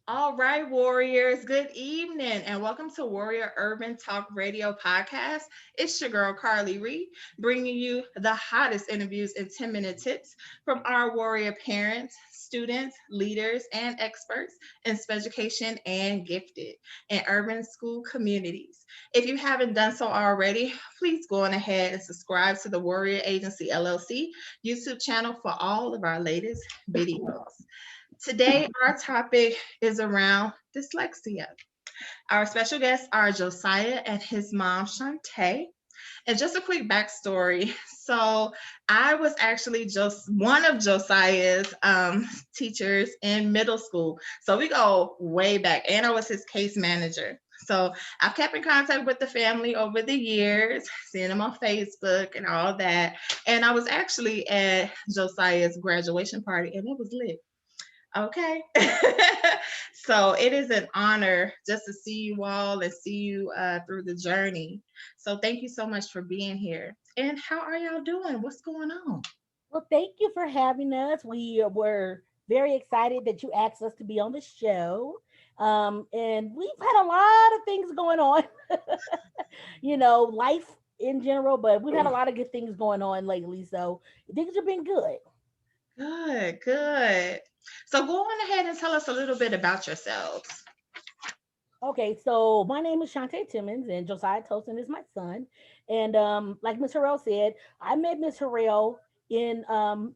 All right, warriors, good evening, and welcome to Warrior Urban Talk Radio Podcast. It's your girl, Carly Reed, bringing you the hottest interviews and 10-minute tips from our warrior parents, students, leaders, and experts in special education and gifted in urban school communities. If you haven't done so already, please go on ahead and subscribe to the Warrior Agency LLC YouTube channel for all of our latest videos. Today, our topic is around dyslexia. Our special guests are Josiah and his mom, Shantae. And just a quick backstory. So, I was actually just one of Josiah's teachers in middle school. So, we go way back, and I was his case manager. So, I've kept in contact with the family over the years, seeing them on Facebook and all that. And I was actually at Josiah's graduation party, and it was lit. Okay. So it is an honor just to see you all and see you through the journey. So thank you so much for being here. And how are y'all doing? What's going on? Well, thank you for having us. We were very excited that you asked us to be on the show. And we've had a lot of things going on, life in general, but we've had a lot of good things going on lately. So things have been good. Good, good. So go on ahead and tell us a little bit about yourselves. Okay, so my name is Shantae Timmons, and Josiah Tosin is my son. And like Miss Harrell said, I met Miss Harrell in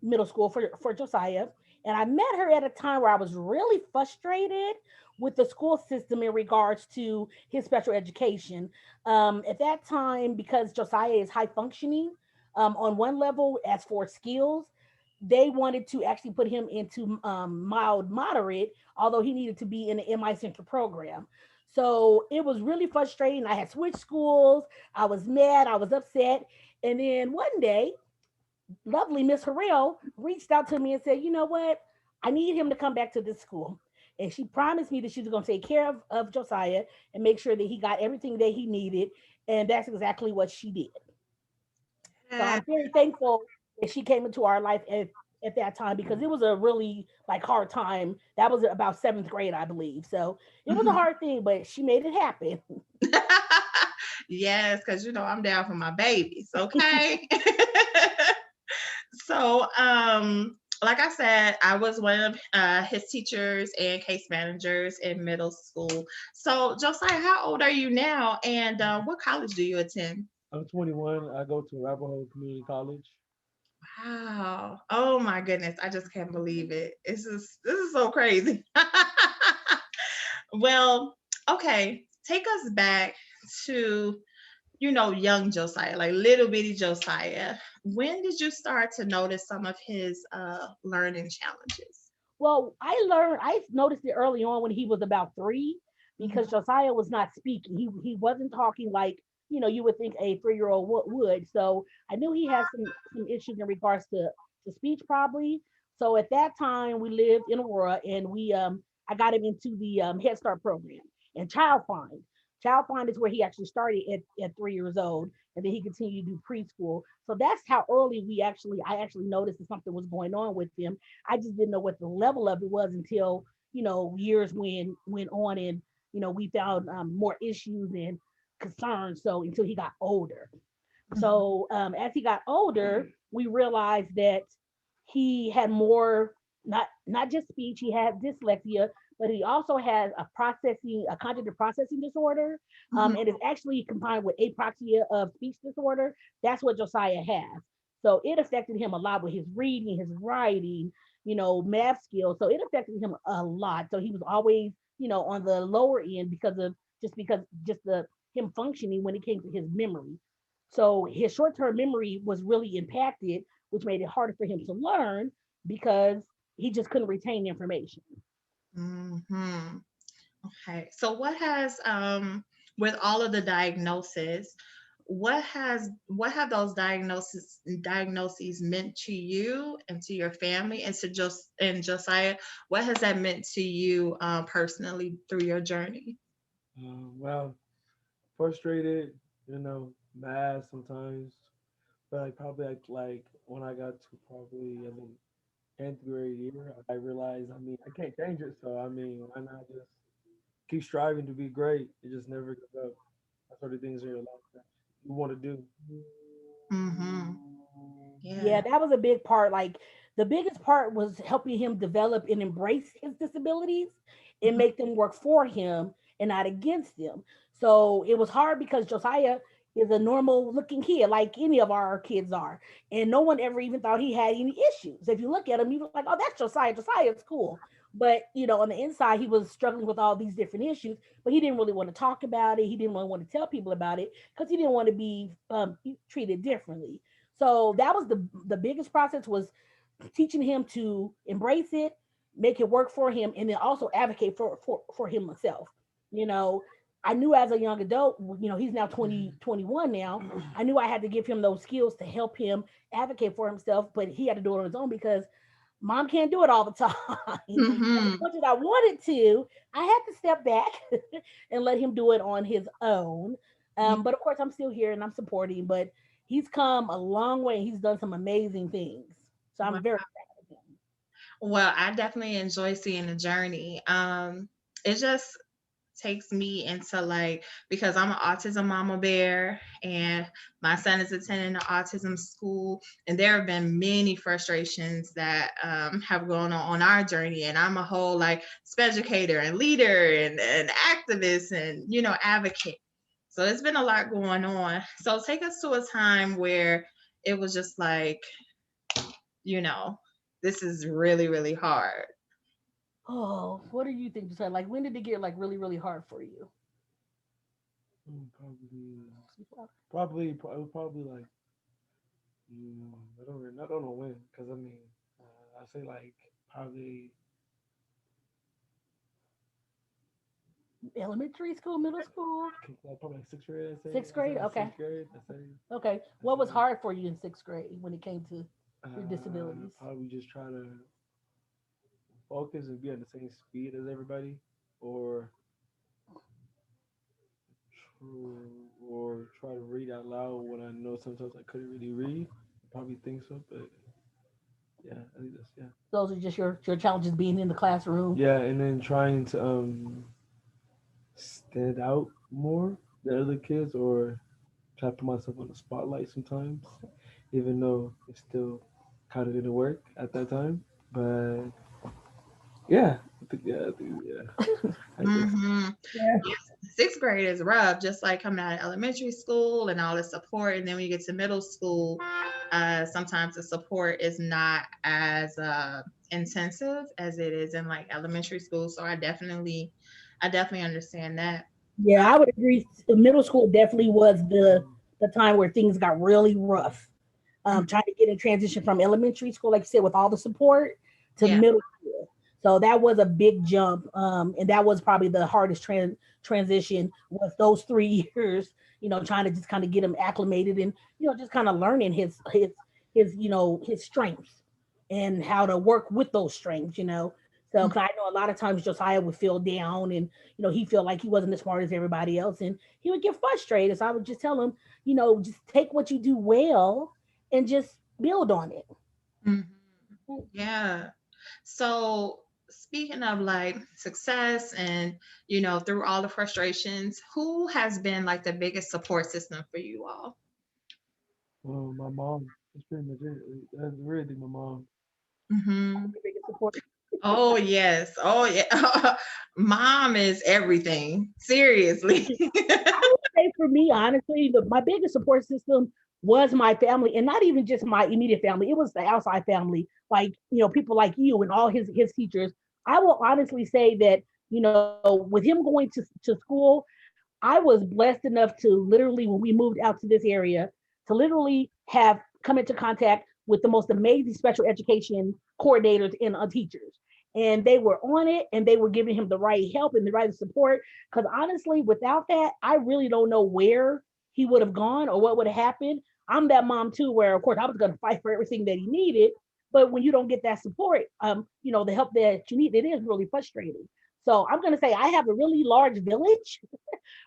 middle school for Josiah. And I met her at a time where I was really frustrated with the school system in regards to his special education. At that time, because Josiah is high functioning on one level as for skills, they wanted to actually put him into mild moderate, although he needed to be in the MI Center program. So it was really frustrating. I had switched schools. I was mad. I was upset. And then one day, lovely Miss Harrell reached out to me and said, you know what? I need him to come back to this school. And she promised me that she was going to take care of Josiah and make sure that he got everything that he needed. And that's exactly what she did. So Yeah. I'm very thankful that she came into our life at that time because it was a really like hard time. That was about seventh grade, I believe. So it was a Mhm. hard thing, but she made it happen. Yes, because I'm down for my babies. Okay. So, like I said, I was one of his teachers and case managers in middle school. So, Josiah, how old are you now, and what college do you attend? I'm 21. I go to Arapahoe Community College. Wow! Oh my goodness, I just can't believe it. This is so crazy. Well, okay, take us back to young Josiah, like little bitty Josiah. When did you start to notice some of his learning challenges? Well, I noticed it early on when he was about 3 because Josiah was not speaking. He wasn't talking like, you would think a 3-year old would. So I knew he had some issues in regards to speech probably. So at that time we lived in Aurora and we I got him into the Head Start program and Child Find. Child Find is where he actually started at 3 years old, and then he continued to do preschool. So that's how early I actually noticed that something was going on with him. I just didn't know what the level of it was until years went on, and we found more issues and concerns. So until he got older, Mhm. so as he got older, we realized that he had more, not just speech. He had dyslexia, but he also has a cognitive processing disorder, Mhm. and is actually combined with apraxia of speech disorder. That's what Josiah has. So it affected him a lot with his reading, his writing, math skills. So it affected him a lot. So he was always, on the lower end because just the him functioning when it came to his memory. So his short term memory was really impacted, which made it harder for him to learn because he just couldn't retain the information. Mhm. Okay. So what has with all of the diagnosis, what have those diagnoses meant to you and to your family and to Josiah? What has that meant to you personally through your journey? Well, frustrated, mad sometimes. But like probably like when I got to probably I think 10th grade year, I realized, I mean, I can't change it. So, I mean, why not just keep striving to be great and just never give up? That's sort of things in your life that you want to do. Mm-hmm. Yeah, Yeah. that was a big part. Like the biggest part was helping him develop and embrace his disabilities and Mhm. make them work for him and not against them. So it was hard because Josiah is a normal looking kid, like any of our kids are. And no one ever even thought he had any issues. If you look at him, you was like, oh, that's Josiah. Josiah's cool. But on the inside, he was struggling with all these different issues, but he didn't really want to talk about it. He didn't really want to tell people about it because he didn't want to be treated differently. So that was the biggest process was teaching him to embrace it, make it work for him, and then also advocate for himself. You know, I knew as a young adult, he's now 2021 now. I knew I had to give him those skills to help him advocate for himself, but he had to do it on his own because mom can't do it all the time. As Mm-hmm. much as I wanted to, I had to step back and let him do it on his own. But of course, I'm still here and I'm supporting. But he's come a long way. He's done some amazing things. So Wow. I'm very proud of him. Well, I definitely enjoy seeing the journey. It just takes me into like because I'm an autism mama bear and my son is attending an autism school and there have been many frustrations that have gone on our journey and I'm a whole like educator and leader and activist and advocate. So it's been a lot going on. So take us to a time where it was just like, you know, this is really, really hard. Oh, what do you think? Just like when did it get like really, really hard for you? Probably like, I don't know when, because I mean, I say like probably Elementary school, middle school, probably like 6th grade. sixth I say grade? like Okay. 6th grade. Okay. I What was say hard for you in sixth grade when it came to your disabilities? probably just try to focus and be at the same speed as everybody, or try to read out loud when I know sometimes I couldn't really read. Probably think so, but yeah, I think that's yeah. Those are just your challenges being in the classroom. Yeah, and then trying to stand out more than other kids, or try to put myself on the spotlight sometimes, even though it still kind of didn't work at that time. But yeah, I think, yeah, I guess. Hmm. Yeah. Sixth grade is rough, just like coming out of elementary school and all the support. And then when you get to middle school, sometimes the support is not as intensive as it is in like elementary school. So I definitely understand that. Yeah, I would agree. Middle school definitely was the time where things got really rough. Trying to get in transition from elementary school, like you said, with all the support to Yeah. middle school. So that was a big jump, and that was probably the hardest transition was those 3 years. Trying to just kind of get him acclimated and just kind of learning his strengths and how to work with those strengths. So, cause I know a lot of times Josiah would feel down and he felt like he wasn't as smart as everybody else, and he would get frustrated. So I would just tell him, just take what you do well and just build on it. Mhm. Yeah. So speaking of like success and through all the frustrations, who has been like the biggest support system for you all? Well, my mom. That's pretty much it. That's really my mom. Hmm. The biggest support. Oh yes. Oh yeah. Mom is everything. Seriously. I would say for me, honestly, my biggest support system was my family, and not even just my immediate family. It was the outside family, like people like you and all his teachers. I will honestly say that with him going to school, I was blessed enough to literally, when we moved out to this area, to literally have come into contact with the most amazing special education coordinators and teachers. And they were on it and they were giving him the right help and the right support. Because honestly, without that, I really don't know where he would have gone or what would have happened. I'm that mom too, where of course I was going to fight for everything that he needed. But when you don't get that support, the help that you need, it is really frustrating. So I'm going to say I have a really large village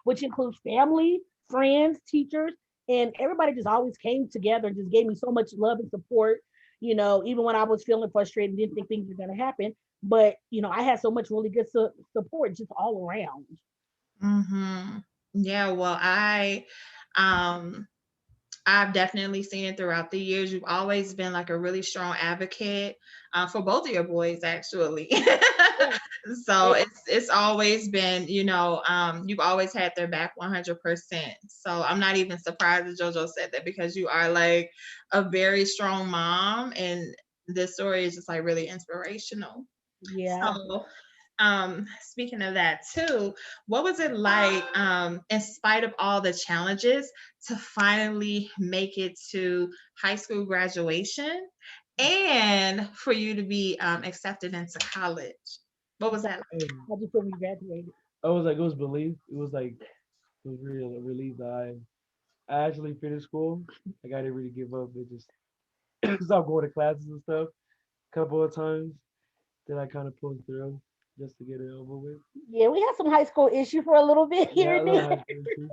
which includes family, friends, teachers, and everybody just always came together and just gave me so much love and support. Even when I was feeling frustrated, didn't think things were going to happen. But, I had so much really good support just all around. Mm-hmm. Yeah, well, um I've definitely seen it throughout the years. You've always been like a really strong advocate for both of your boys, actually. Yeah. So And, it's always been, you've always had their back 100%. So I'm not even surprised that JoJo said that because you are like a very strong mom, and this story is just like really inspirational. yeah. So speaking of that too, what was it like, in spite of all the challenges, to finally make it to high school graduation and for you to be accepted into college? What was So, that like? Um, how'd you feel when you graduated? I was like, it was relief. It was like, it was really a relief that I actually finished school. Like, I didn't really give up. It just stopped going to classes and stuff a couple of times. Then I kind of pulled through just to get it over with. Yeah, we had some high school issue for a little bit here Yeah, a and little there. high school too.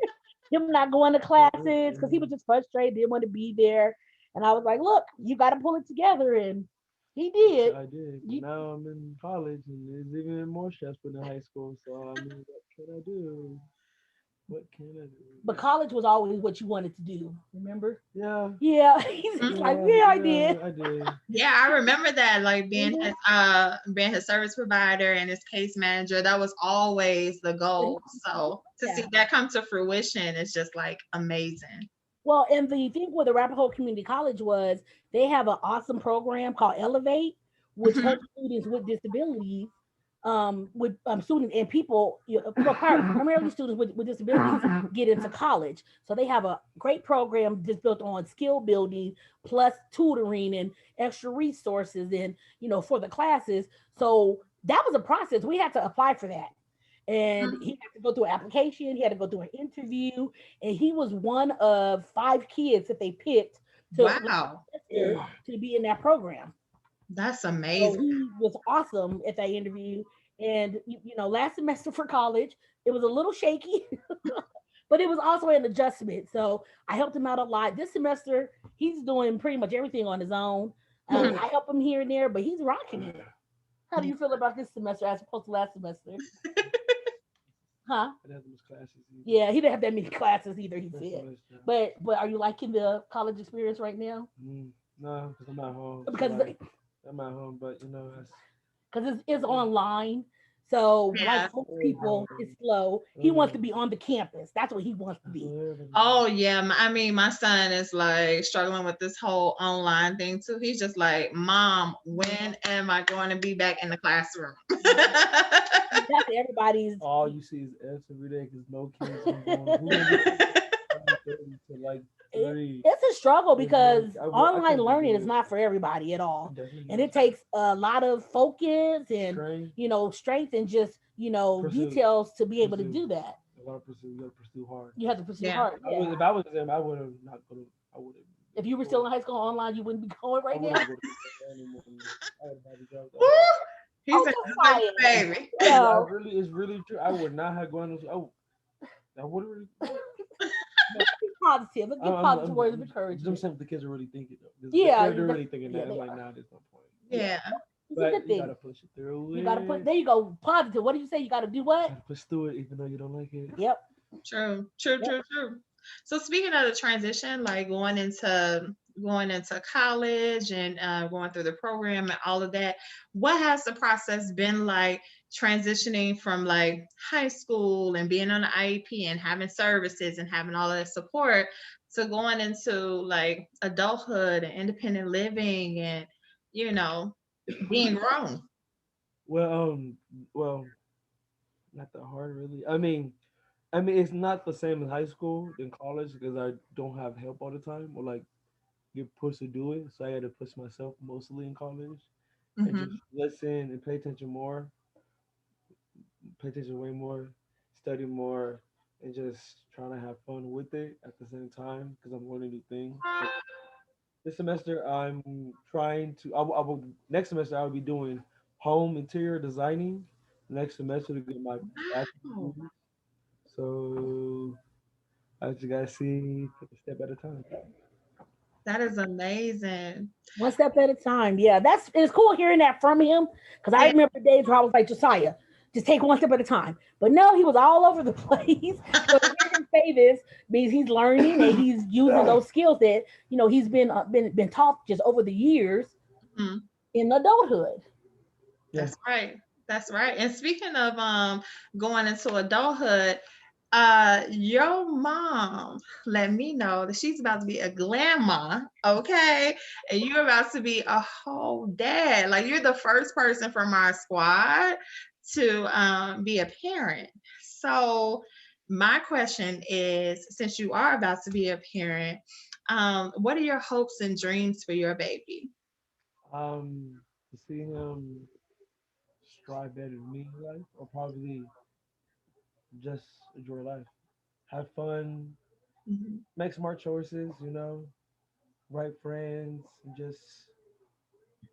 Him not going to classes because he was just frustrated, didn't want to be there. And I was like, look, you got to pull it together. And he did. I did, but You, now I'm in college and it's even more stressful than high school. So I mean, what can I do? What can I but do? college was always what you wanted to do. Remember? Yeah, Yeah. He's like, yeah, yeah, I yeah. did. I did. Yeah, I remember that, like Mhm. being his service provider and his case manager, that was always the goal. So to see Yeah. that come to fruition is just like amazing. Well, and the thing with the Arapahoe Community College was they have an awesome program called Elevate, which Mhm. helps students with disabilities, with students and people, primarily students with disabilities, get into college. So they have a great program just built on skill building, plus tutoring and extra resources, and for the classes. So that was a process. We had to apply for that, and he had to go through an application. He had to go through an interview, and he was one of 5 kids that they picked to Wow, to be in that program. that's So amazing. he was awesome at that interview. And last semester for college, it was a little shaky, but it was also an adjustment. So I helped him out a lot. This semester, he's doing pretty much everything on his own. Mhm. I help him here and there, but he's rocking it. How do you feel about this semester as opposed to last semester? Huh? I didn't have much classes either Yeah, he didn't have that many classes either. He this said, semester. but are you liking the college experience right now? No, because I'm at home. So Because like, I'm at home, but that's it's online. So like Yeah. most people, it's slow. He wants to uh, be on the campus. That's what he wants to that's be. what everybody Oh yeah. I mean, my son is like struggling with this whole online thing too. He's just like, Mom, when am I going to be back in the classroom? That's everybody's. all you see is F's every day because no kids are going. Who gonna be 7:30 to like 3? It's a struggle There's no. because I online couldn't learning do is it. not for everybody at all, Definitely and not. it takes a lot of focus and Strain, strength and just pursue, details to be able to pursue. do that. A lot of pursue. You got to pursue hard. You have to pursue Yeah. hard. I was Yeah. if I was them, I would have not gonna. I would have If been you were still going. in high school online, you wouldn't be going I right wouldn't now. go to school anymore. I would have probably dropped Woo! out. He Oh, said, just like quiet. baby. Yeah, I No, really, it's really true. I would not have gone. I would have really. No, be positive. Let's give positive words of I'm encouragement. saying what the kids are really thinking though. 'Cause Yeah, they're really thinking yeah, that. I'm they like, are. nah, there's no point. Yeah, Yeah. it's a But good you thing. gotta push it through You got to put. it. There you go. Positive. What do you say? You got to do what? Gotta push through it, even though you don't like it. Yep. True, true, Yep. true, true. So speaking of the transition, like going into college and going through the program and all of that, what has the process been like transitioning from like high school and being on the IEP and having services and having all of that support to going into like adulthood and independent living and you know being grown? Well, well, not that hard really. I mean, it's not the same in high school than college because I don't have help all the time or like get pushed to do it. So I had to push myself mostly in college and just Hmm. listen and pay attention way more, study more, and just trying to have fun with it at the same time because I'm learning new things. So this semester, I'm trying to. I will next semester I will be doing home interior designing. Next semester to get my bachelor's Wow. degree. So I just gotta see take a step at a time. That is amazing. One step at a time. Yeah, it's cool hearing that from him because I Yeah. remember days where I was like, Josiah, just take one step at a time. But no, he was all over the place. So to hear him say this means he's learning and he's using those skills that he's been taught just over the years Mhm. in adulthood. Yeah. That's right. That's right. And speaking of going into adulthood, your mom let me know that she's about to be a grandma, okay? And you're about to be a whole dad. Like you're the first person from our squad to be a parent. So my question is, since you are about to be a parent, what are your hopes and dreams for your baby? To see him strive better than me in life, or probably just enjoy life, have fun, Mhm. make smart choices, right friends, and just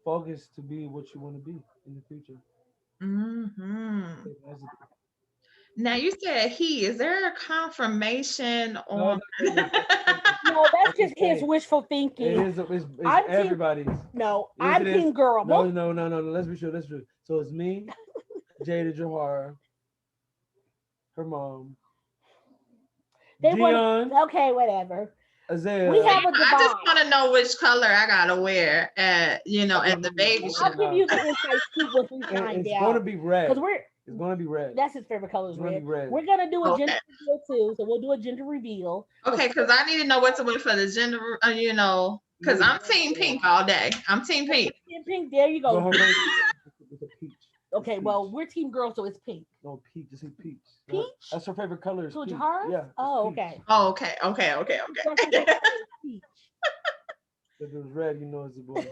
focus to be what you want to be in the future. Mhm. Take it as a- Now you said he. Is there a confirmation No, on? no, no, no. No, I'm that's just just his saying, wishful it thinking. is. It's I'm team. everybody's. No, Yes, I'm it is. team girl. No, Most no, no, no, no. Let's be sure. Let's be sure. So it's me, Jada Johar, her mom, they want Dion, to. Okay, whatever. We Isaiah. have a I just divide. want to know which color I gotta wear at No, at no, the no, baby no, I'll give shower. no. you the inside scoop once we find It's gonna out. be Because red. we're It's gonna be red. that's his favorite color is It's gonna be red. red. We're gonna do a gender Okay, reveal too. So we'll do a gender reveal. Because okay, because I need to know what to wear for the gender. Because Maybe I'm team pink all day. I'm team pink. pink, there you but go. her favorite is a peach. It's Okay, peach. well, we're team girl, so it's pink. No peach. Just say peach. Peach? That's her favorite color is So peach. Jahara? Yeah, it's Oh, peach. okay. Oh, okay, okay, okay, Her okay. favorite color is peach. If it was red, you know it's a boy.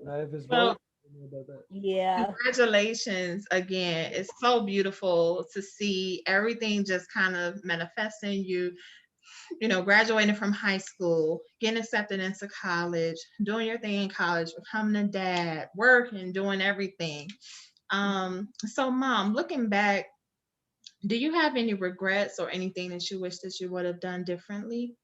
Now if it's Well, both, you know about that. Yeah. congratulations again. It's so beautiful to see everything just kind of manifesting you, graduating from high school, getting accepted into college, doing your thing in college, becoming a dad, working, doing everything. So mom, looking back, do you have any regrets or anything that you wish that you would have done differently?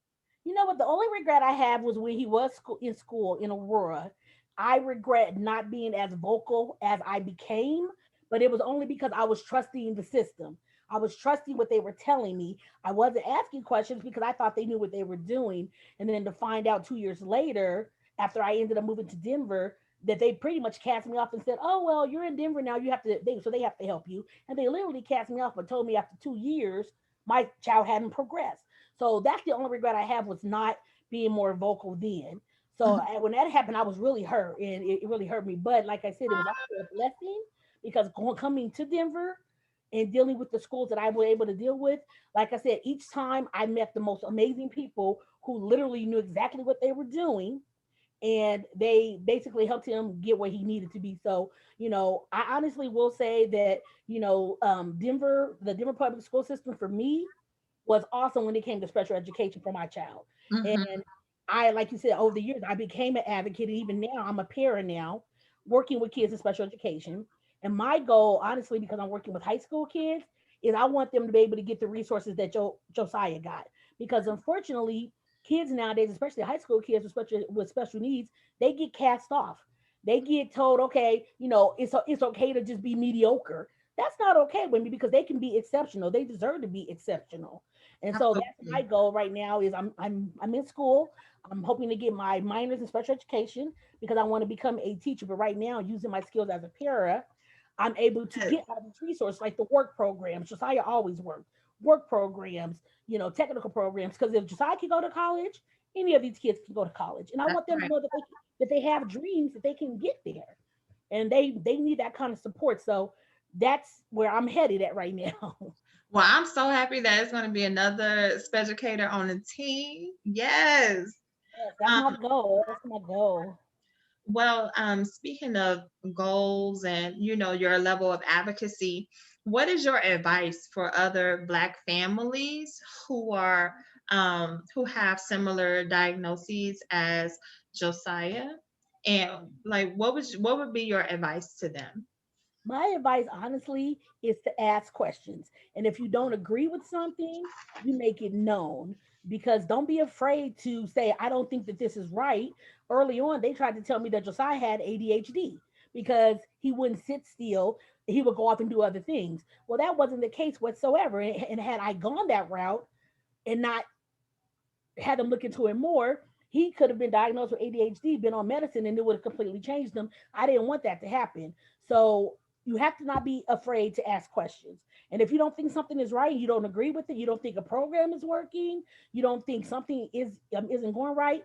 You know what? The only regret I have was when he was in school in Aurora. I regret not being as vocal as I became, but it was only because I was trusting the system. I was trusting what they were telling me. I wasn't asking questions because I thought they knew what they were doing. And then to find out 2 years later, after I ended up moving to Denver, that they pretty much cast me off and said, "Oh well, you're in Denver now. You have to." So they have to help you, and they literally cast me off, but told me after 2 years my child hadn't progressed. So that's the only regret I have was not being more vocal then. So Mhm. when that happened, I was really hurt, and it really hurt me. But like I said, it was also a blessing because coming to Denver and dealing with the schools that I was able to deal with, like I said, each time I met the most amazing people who literally knew exactly what they were doing, and they basically helped him get where he needed to be. So, I honestly will say that, the Denver public school system for me was awesome when it came to special education for my child. Mhm. And I, like you said, over the years, I became an advocate. And even now, I'm a parent now, working with kids in special education. And my goal, honestly, because I'm working with high school kids, is I want them to be able to get the resources that Josiah got. Because unfortunately, kids nowadays, especially high school kids with special needs, they get cast off. They get told, okay, it's okay to just be mediocre. That's not okay with me because they can be exceptional. They deserve to be exceptional. And so that's my Absolutely. goal right now is I'm in school. I'm hoping to get my minors in special education because I want to become a teacher. But right now, using my skills as a para, I'm able to Yes. get all these resources like the work programs. Josiah always worked. Work programs, technical programs. Because if Josiah can go to college, any of these kids can go to college. And I That's want them to right. know that they have dreams that they can get there. And they need that kind of support. So that's where I'm headed at right now. Well, I'm so happy that it's going to be another special educator on the team. Yes. Yes, that's Um, my goal. That's my goal. well, speaking of goals and your level of advocacy, what is your advice for other Black families who have similar diagnoses as Josiah? And like, what would be your advice to them? My advice, honestly, is to ask questions. And if you don't agree with something, you make it known. Because don't be afraid to say, I don't think that this is right. Early on, they tried to tell me that Josiah had ADHD because he wouldn't sit still. He would go off and do other things. Well, that wasn't the case whatsoever. And had I gone that route and not had them look into it more, he could have been diagnosed with ADHD, been on medicine, and it would have completely changed him. I didn't want that to happen. So you have to not be afraid to ask questions. And if you don't think something is right, you don't agree with it, you don't think a program is working, you don't think something isn't going right,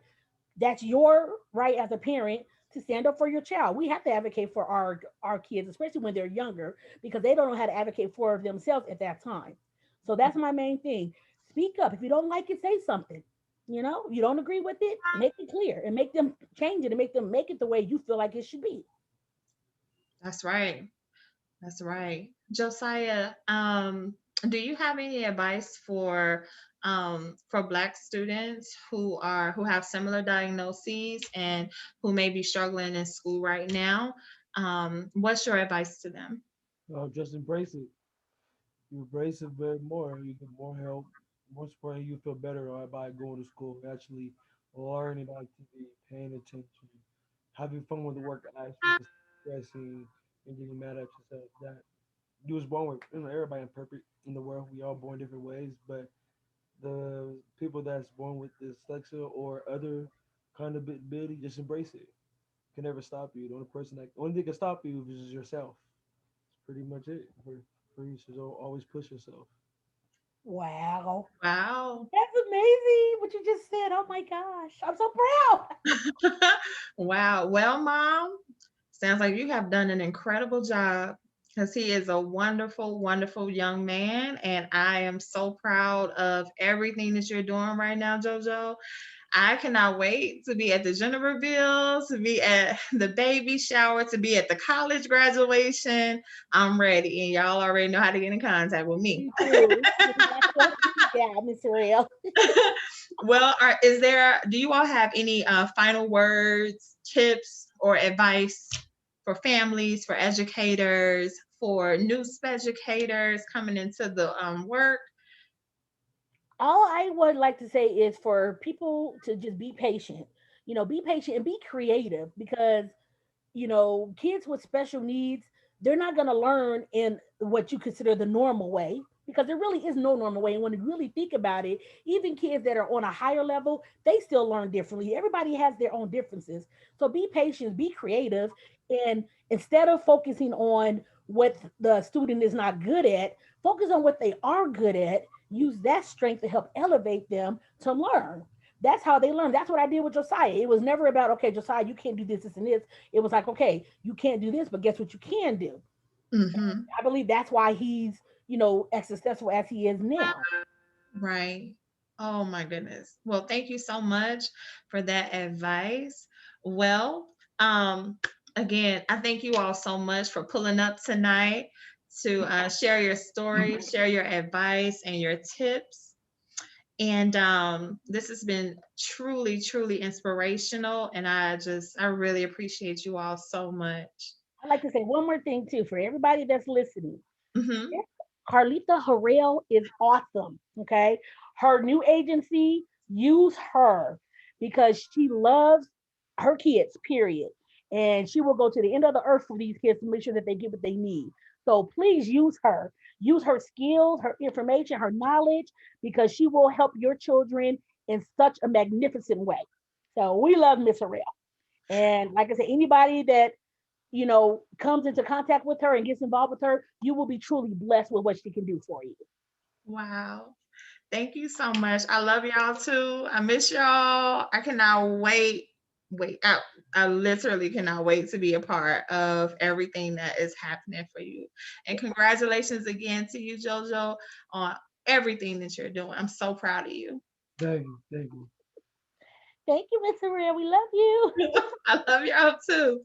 that's your right as a parent to stand up for your child. We have to advocate for our kids, especially when they're younger, because they don't know how to advocate for themselves at that time. So that's my main thing. Speak up. If you don't like it, say something. You don't agree with it, make it clear and make them change it and make them make it the way you feel like it should be. That's right. That's right. Josiah, do you have any advice for Black students who have similar diagnoses and who may be struggling in school right now? What's your advice to them? Just embrace it. You embrace it very more. You get more help, more support, and you feel better by going to school, actually learning the activity, paying attention, having fun with the work actually, stressing and getting mad at yourself. That you was born with, everybody imperfect in the world. We all born different ways, but the people that's born with dyslexia or other kind of ability, just embrace it. Can never stop you. The only thing can stop you is yourself. It's pretty much it for you. So always push yourself. Wow. Wow. That's amazing what you just said. Oh my gosh. I'm so proud. Wow. Well, mom, sounds like you have done an incredible job because he is a wonderful, wonderful young man. And I am so proud of everything that you're doing right now, JoJo. I cannot wait to be at the gender reveal, to be at the baby shower, to be at the college graduation. I'm ready. And y'all already know how to get in contact with me. Me too. That's your yeah, Miss Real. Well, do you all have any final words, tips, or advice for families, for educators, for new educators coming into the work? All I would like to say is for people to just be patient. Be patient and be creative because kids with special needs, they're not going to learn in what you consider the normal way because there really is no normal way. And when you really think about it, even kids that are on a higher level, they still learn differently. Everybody has their own differences. So be patient, be creative, and instead of focusing on what the student is not good at, focus on what they are good at. Use that strength to help elevate them to learn. That's how they learn. That's what I did with Josiah. It was never about, okay, Josiah, you can't do this, this, and this. It was like, okay, you can't do this, but guess what you can do? Mm-hmm. I believe that's why he's, as successful as he is now. Right. Oh my goodness. Well, thank you so much for that advice. Well, again, I thank you all so much for pulling up tonight to share your story, share your advice and your tips. And this has been truly, truly inspirational. And I really appreciate you all so much. I'd like to say one more thing too for everybody that's listening. Hmm. Carlita Harrell is awesome. Okay. Her new agency, use her because she loves her kids, period. And she will go to the end of the earth for these kids to make sure that they get what they need. So please use her. Use her skills, her information, her knowledge, because she will help your children in such a magnificent way. So we love Miss Harrell. And like I said, anybody that comes into contact with her and gets involved with her, you will be truly blessed with what she can do for you. Wow. Thank you so much. I love y'all too. I miss y'all. I cannot wait. Wait, I literally cannot wait to be a part of everything that is happening for you. And congratulations again to you, JoJo, on everything that you're doing. I'm so proud of you. Thank you. Thank you. Thank you, Miss Maria. We love you. I love y'all too.